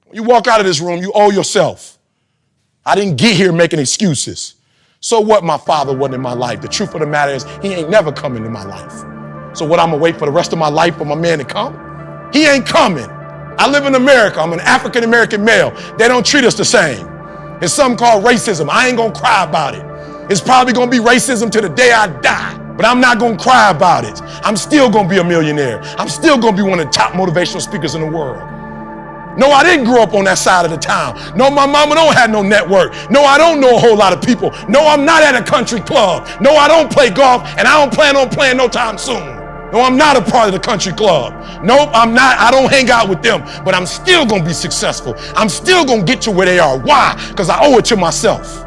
When you walk out of this room, you owe yourself. I didn't get here making excuses. So what my father wasn't in my life? The truth of the matter is he ain't never come into my life. So what, I'm gonna wait for the rest of my life for my man to come? He ain't coming. I live in America. I'm an African-American male. They don't treat us the same. It's something called racism. I ain't gonna cry about it. It's probably gonna be racism to the day I die, but I'm not gonna cry about it. I'm still gonna be a millionaire. I'm still gonna be one of the top motivational speakers in the world. No, I didn't grow up on that side of the town. No, my mama don't have no network. No, I don't know a whole lot of people. No, I'm not at a country club. No, I don't play golf, and I don't plan on playing no time soon. No, I'm not a part of the country club. Nope, I'm not. I don't hang out with them, but I'm still gonna be successful. I'm still gonna get to where they are. Why? Because I owe it to myself.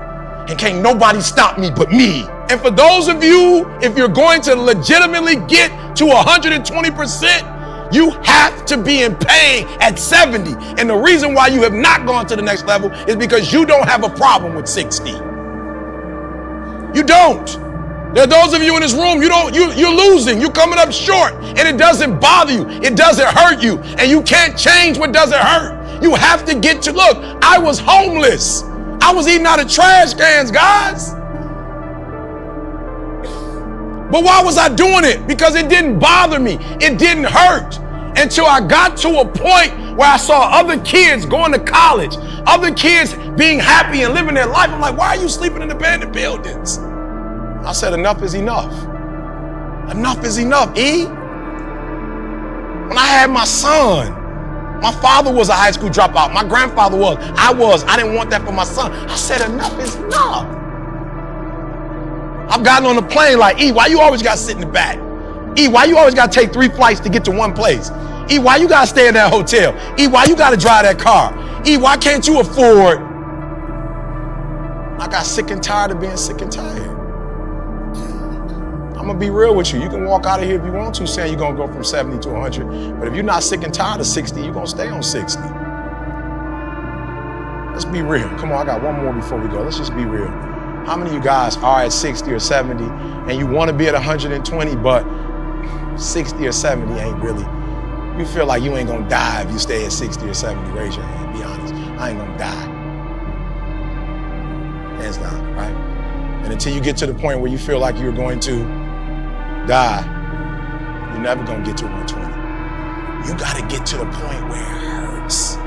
And can't nobody stop me but me. And for those of you, if you're going to legitimately get to 120%, you have to be in pain at 70. And the reason why you have not gone to the next level is because you don't have a problem with 60. You don't. There are those of you in this room, you're losing, you're coming up short, and it doesn't bother you, it doesn't hurt you, and you can't change what doesn't hurt. You have to get to, look, I was homeless. I was eating out of trash cans, guys. But why was I doing it? Because it didn't bother me. It didn't hurt until I got to a point where I saw other kids going to college, other kids being happy and living their life. I'm like, why are you sleeping in abandoned buildings? I said, enough is enough. Enough is enough, E. When I had my son, my father was a high school dropout. My grandfather was. I didn't want that for my son. I said, enough is enough. I've gotten on the plane like, E, why you always got to sit in the back? E, why you always got to take 3 flights to get to one place? E, why you got to stay in that hotel? E, why you got to drive that car? E, why can't you afford? I got sick and tired of being sick and tired. I'm going to be real with you. You can walk out of here if you want to saying you're going to go from 70 to 100. But if you're not sick and tired of 60, you're going to stay on 60. Let's be real. Come on, I got one more before we go. Let's just be real. How many of you guys are at 60 or 70 and you want to be at 120, but 60 or 70 ain't really, you feel like you ain't going to die if you stay at 60 or 70? Raise your hand. Be honest. I ain't going to die. Hands down, right? And until you get to the point where you feel like you're going to die, you're never going to get to 120. You got to get to the point where it hurts.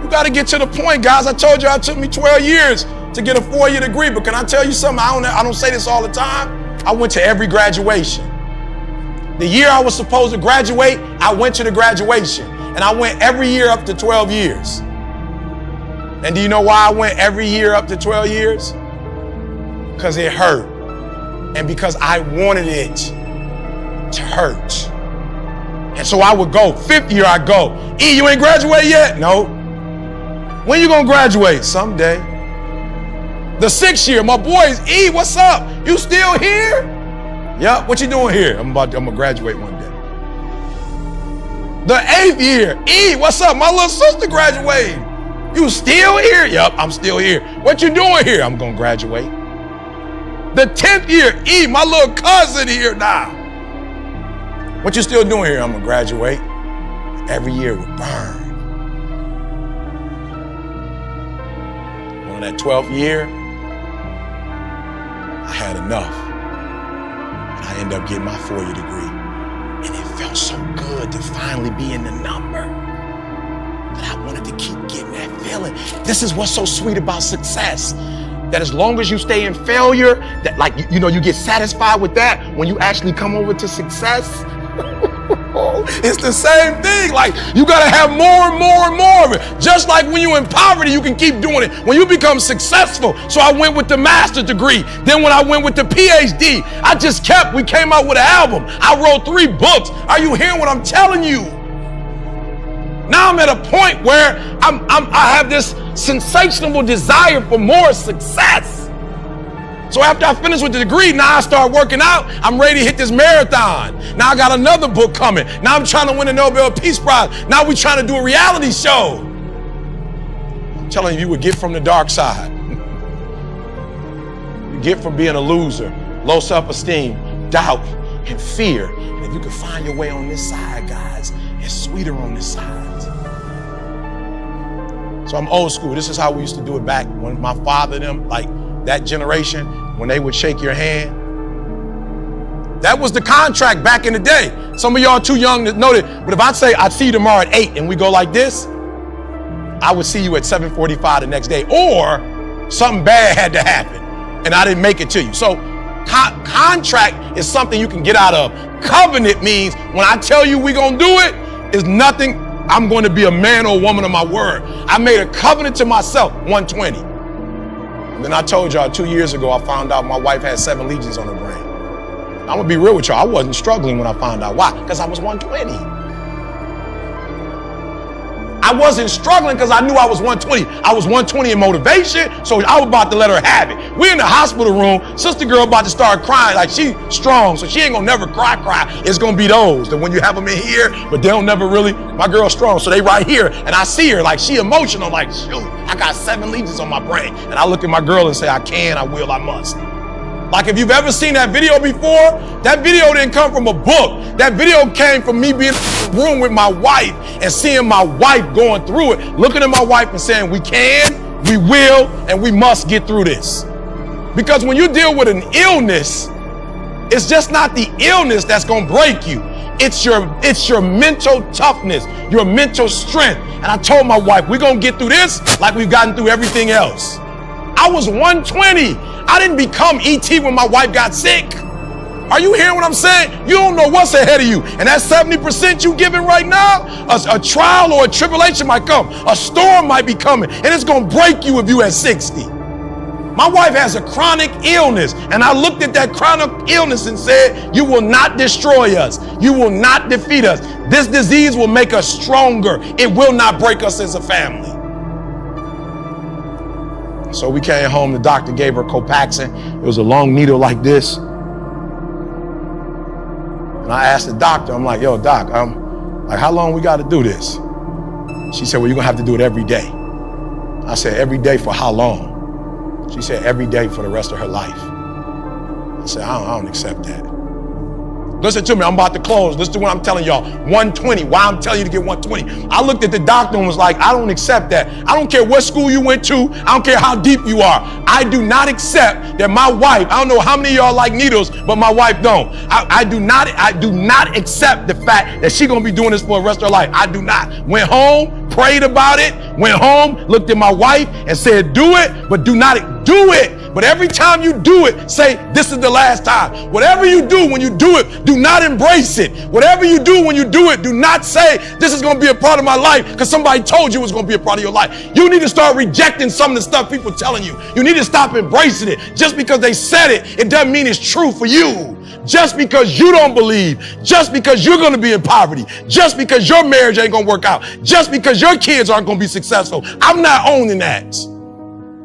You got to get to the point, guys. I told you it took me 12 years to get a 4-year degree, but can I tell you something? I don't say this all the time. I went to every graduation. The year I was supposed to graduate, I went to the graduation, and I went every year up to 12 years. And do you know why I went every year up to 12 years? Because it hurt. And because I wanted it to hurt. And so I would go. 5th year I go. E, you ain't graduated yet? No. When you gonna graduate? Someday. The 6th year, my boys, E, what's up? You still here? Yep, what you doing here? I'm gonna graduate one day. The 8th year, E, what's up? My little sister graduated. You still here? Yep, I'm still here. What you doing here? I'm gonna graduate. The 10th year, E, my little cousin here now. What you still doing here? I'm gonna graduate. Every year would burn. On that 12th year, I had enough. And I ended up getting my 4-year degree. And it felt so good to finally be in the number that I wanted to keep getting that feeling. This is what's so sweet about success. That as long as you stay in failure, that like, you know, you get satisfied with that. When you actually come over to success, it's the same thing. Like, you gotta have more and more and more of it. Just like when you're in poverty, you can keep doing it. When you become successful, so I went with the master's degree. Then when I went with the PhD, we came out with an album. I wrote 3 books. Are you hearing what I'm telling you? Now I'm at a point where I have this sensational desire for more success. So after I finish with the degree, now I start working out. I'm ready to hit this marathon. Now I got another book coming. Now I'm trying to win a Nobel Peace Prize. Now we're trying to do a reality show. I'm telling you would get from the dark side. You get from being a loser, low self-esteem, doubt, and fear. And if you can find your way on this side, guys, it's sweeter on this side. So I'm old school. This is how we used to do it back when my father and them, like that generation, when they would shake your hand. That was the contract back in the day. Some of y'all too young to know that. But if I say I'd see you tomorrow at 8 and we go like this, I would see you at 7:45 the next day. Or something bad had to happen and I didn't make it to you. So contract is something you can get out of. Covenant means when I tell you we're going to do it, is nothing. I'm going to be a man or a woman of my word. I made a covenant to myself, 120. And then I told y'all 2 years ago, I found out my wife had 7 lesions on her brain. I'm gonna be real with y'all. I wasn't struggling when I found out. Why? Because I was 120. I wasn't struggling because I knew I was 120. I was 120 in motivation, so I was about to let her have it. We're in the hospital room. Sister girl about to start crying like she strong, so she ain't gonna never cry. It's gonna be those that when you have them in here, but they don't never really. My girl's strong, so they right here, and I see her like she emotional, like shoot, I got 7 lesions on my brain, and I look at my girl and say, I can, I will, I must. Like if you've ever seen that video before, that video didn't come from a book. That video came from me being in the room with my wife and seeing my wife going through it, looking at my wife and saying, we can, we will, and we must get through this. Because when you deal with an illness, it's just not the illness that's gonna break you. It's your mental toughness, your mental strength. And I told my wife, we're gonna get through this like we've gotten through everything else. I was 120. I didn't become ET when my wife got sick. Are you hearing what I'm saying? You don't know what's ahead of you. And that 70% you giving right now, a trial or a tribulation might come. A storm might be coming, and it's going to break you if you at 60. My wife has a chronic illness, and I looked at that chronic illness and said, you will not destroy us. You will not defeat us. This disease will make us stronger. It will not break us as a family. So we came home, the doctor gave her Copaxone. It was a long needle like this. And I asked the doctor, I'm like, yo, doc, like, how long we got to do this? She said, well, you're going to have to do it every day. I said, every day for how long? She said, every day for the rest of her life. I said, I don't accept that. Listen to me, I'm about to close. Listen to what I'm telling y'all. 120, why I'm telling you to get 120. I looked at the doctor and was like, I don't accept that. I don't care what school you went to. I don't care how deep you are. I do not accept that my wife, I don't know how many of y'all like needles, but my wife don't. I do not accept the fact that she's gonna be doing this for the rest of her life. I do not. Went home, prayed about it, went home, looked at my wife and said, do it, but do not do it. But every time you do it, say, this is the last time. Whatever you do when you do it, do not embrace it. Whatever you do when you do it, do not say, this is going to be a part of my life because somebody told you it was going to be a part of your life. You need to start rejecting some of the stuff people are telling you. You need to stop embracing it. Just because they said it, it doesn't mean it's true for you. Just because you don't believe, just because you're going to be in poverty, just because your marriage ain't going to work out, just because your kids aren't going to be successful. I'm not owning that.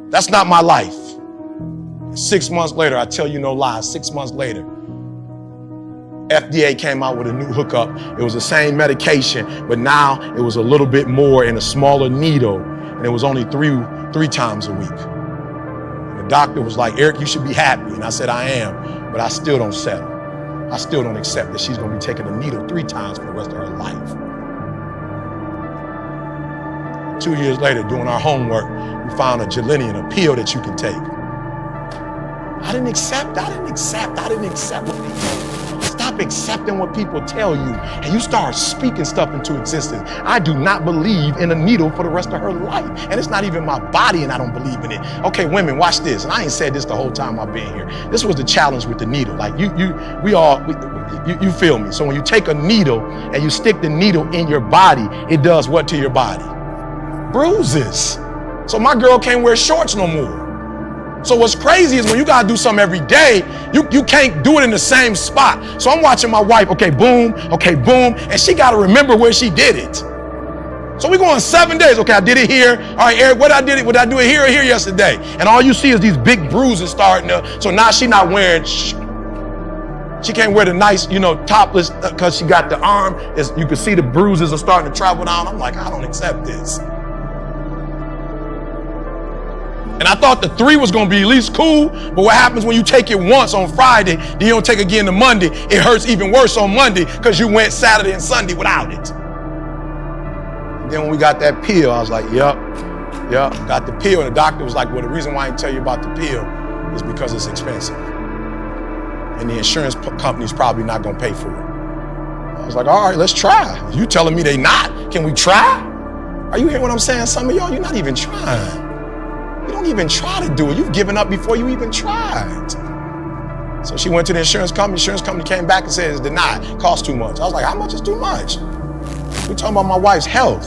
That's not my life. 6 months later, I tell you no lie, 6 months later, FDA came out with a new hookup. It was the same medication, but now it was a little bit more in a smaller needle, and it was only three times a week. And the doctor was like, Eric, you should be happy. And I said, I am, but I still don't settle. I still don't accept that she's going to be taking a needle 3 times for the rest of her life. 2 years later, doing our homework, we found a Gelinium, a pill that you can take. I didn't accept what people. Stop accepting what people tell you, and you start speaking stuff into existence. I do not believe in a needle for the rest of her life, and it's not even my body, and I don't believe in it. Okay, women, watch this. And I ain't said this the whole time I've been here. This was the challenge with the needle. Like you feel me? So when you take a needle and you stick the needle in your body, it does what to your body? Bruises. So my girl can't wear shorts no more. So what's crazy is when you gotta do something every day, you can't do it in the same spot. So I'm watching my wife, okay, boom, and she gotta remember where she did it. So we going 7 days. Okay, I did it here. All right, Eric, would I do it here or here yesterday? And all you see is these big bruises starting to, so now she not wearing, she can't wear the nice, topless, because she got the arm, you can see the bruises are starting to travel down. I'm like, I don't accept this. And I thought the 3 was gonna be at least cool, but what happens when you take it once on Friday, then you don't take it again to Monday, it hurts even worse on Monday because you went Saturday and Sunday without it. And then when we got that pill, I was like, yep, Yeah, got the pill. And the doctor was like, well, the reason why I didn't tell you about the pill is because it's expensive. And the insurance company's probably not gonna pay for it. I was like, all right, let's try. You telling me they not? Can we try? Are you hearing what I'm saying? Some of y'all, you're not even trying. You don't even try to do it. You've given up before you even tried. So she went to the insurance company. The insurance company came back and said it's denied. Cost too much. I was like, how much is too much? We're talking about my wife's health.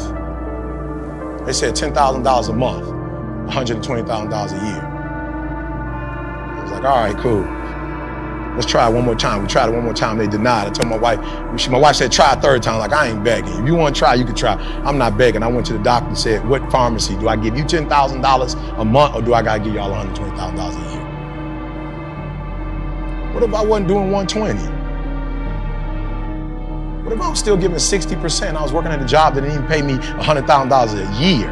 They said $10,000 a month, $120,000 a year. I was like, all right, cool. Let's try it one more time. We tried it one more time. They denied. I told my wife, my wife said, try a third time. Like, I ain't begging. If you want to try, you can try. I'm not begging. I went to the doctor and said, what pharmacy? Do I give you $10,000 a month or do I got to give y'all $120,000 a year? What if I wasn't doing 120? What if I was still giving 60%? I was working at a job that didn't even pay me $100,000 a year.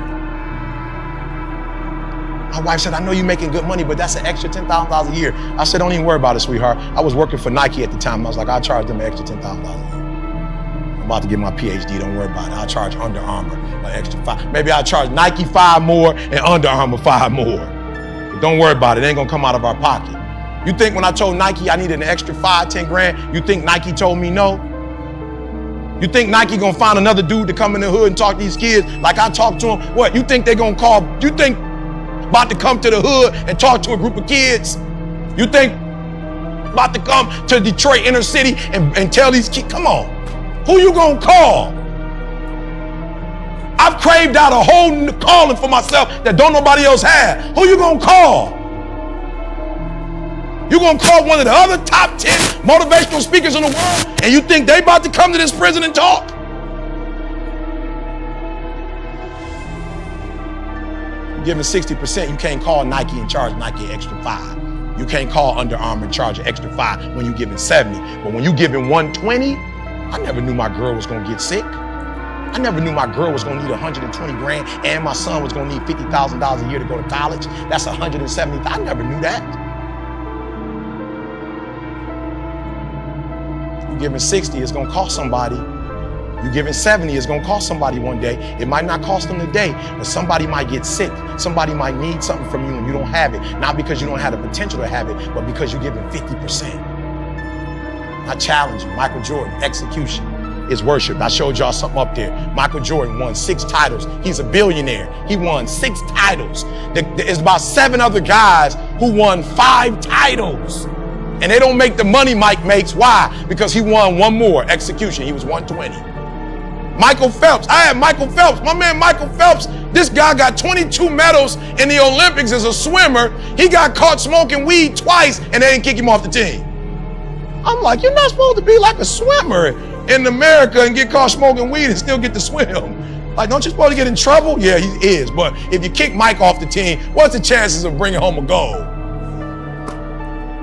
My wife said, I know you're making good money, but that's an extra $10,000 a year. I said, don't even worry about it, sweetheart. I was working for Nike at the time. I was like, I'll charge them an extra $10,000 a year. I'm about to get my PhD, don't worry about it. I'll charge Under Armour an extra $5. Maybe I'll charge Nike $5 more and Under Armour $5 more. But don't worry about it, it ain't gonna come out of our pocket. You think when I told Nike I needed an extra 10 grand, you think Nike told me no? You think Nike gonna find another dude to come in the hood and talk to these kids like I talked to them? What, you think they gonna call, you think about to come to the hood and talk to a group of kids? You think about to come to Detroit inner city and tell these kids, come on, who you gonna call? I've craved out a whole calling for myself that don't nobody else have. Who you gonna call? You gonna call one of the other top 10 motivational speakers in the world and you think they about to come to this prison and talk? You're giving 60%, you can't call Nike and charge Nike an extra 5. You can't call Under Armour and charge an extra 5 when you're giving 70. But when you're giving 120, I never knew my girl was gonna get sick. I never knew my girl was gonna need 120 grand and my son was gonna need $50,000 a year to go to college. That's 170. I never knew that. You're giving 60, it's gonna cost somebody. You're giving 70, it's gonna cost somebody one day. It might not cost them today, but somebody might get sick. Somebody might need something from you and you don't have it. Not because you don't have the potential to have it, but because you're giving 50%. I challenge you, Michael Jordan, execution is worship. I showed y'all something up there. Michael Jordan won 6 titles. He's a billionaire. He won 6 titles. There's about 7 other guys who won 5 titles. And they don't make the money Mike makes. Why? Because he won one more, execution. He was 120. Michael Phelps, I had Michael Phelps, my man Michael Phelps, this guy got 22 medals in the Olympics as a swimmer. He got caught smoking weed twice and they didn't kick him off the team. I'm like, you're not supposed to be like a swimmer in America and get caught smoking weed and still get to swim. Like, don't you supposed to get in trouble? Yeah, he is, but if you kick Mike off the team, what's the chances of bringing home a gold?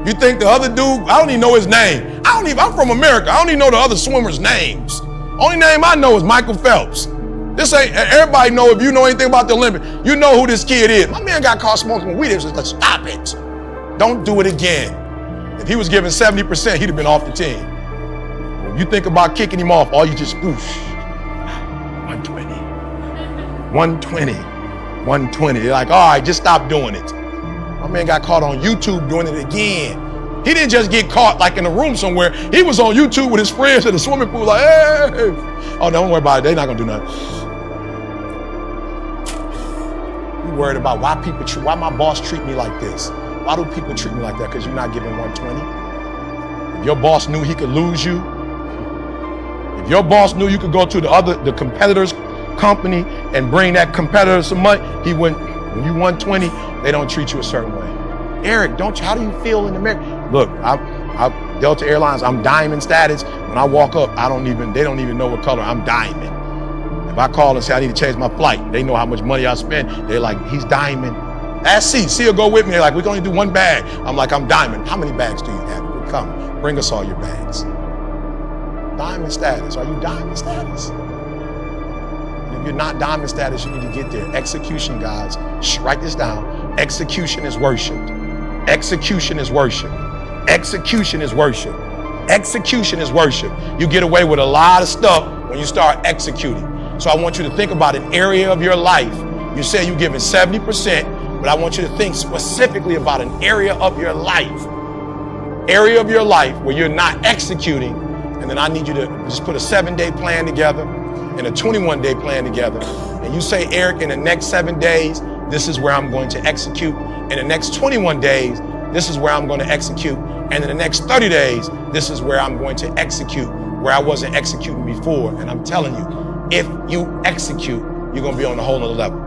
You think the other dude, I don't even know his name. I'm from America, I don't even know the other swimmers' names. Only name I know is Michael Phelps. This ain't, everybody know, if you know anything about the Olympics, you know who this kid is. My man got caught smoking weed. It was like, stop it. Don't do it again. If he was given 70%, he'd have been off the team. When you think about kicking him off, all you just, whoosh, 120, 120, 120. They're like, all right, just stop doing it. My man got caught on YouTube doing it again. He didn't just get caught like in a room somewhere. He was on YouTube with his friends at the swimming pool like, hey. Oh, don't worry about it. They're not gonna do nothing. You worried about why my boss treat me like this? Why do people treat me like that? Because you're not giving 120. If your boss knew he could lose you, if your boss knew you could go to the competitor's company and bring that competitor some money, he wouldn't. When you 120, they don't treat you a certain way. Eric, how do you feel in America? Look, I Delta Airlines, I'm diamond status. When I walk up, they don't even know what color, I'm diamond. If I call and say I need to change my flight, they know how much money I spend. They're like, he's diamond. Ask C will go with me. They're like, we can only do 1 bag. I'm like, I'm diamond. How many bags do you have? Come, bring us all your bags. Diamond status, are you diamond status? And if you're not diamond status, you need to get there. Execution, guys, write this down. Execution is worship. Execution is worship. Execution is worship. Execution is worship. You get away with a lot of stuff when you start executing. So I want you to think about an area of your life You say you're giving 70%, but I want you to think specifically about an area of your life where you're not executing. And then I need you to just put a 7-day plan together and a 21-day plan together. And you say, Eric, in the next 7 days, this is where I'm going to execute. In the next 21 days, this is where I'm going to execute. And in the next 30 days, this is where I'm going to execute, where I wasn't executing before. And I'm telling you, if you execute, you're going to be on a whole nother level.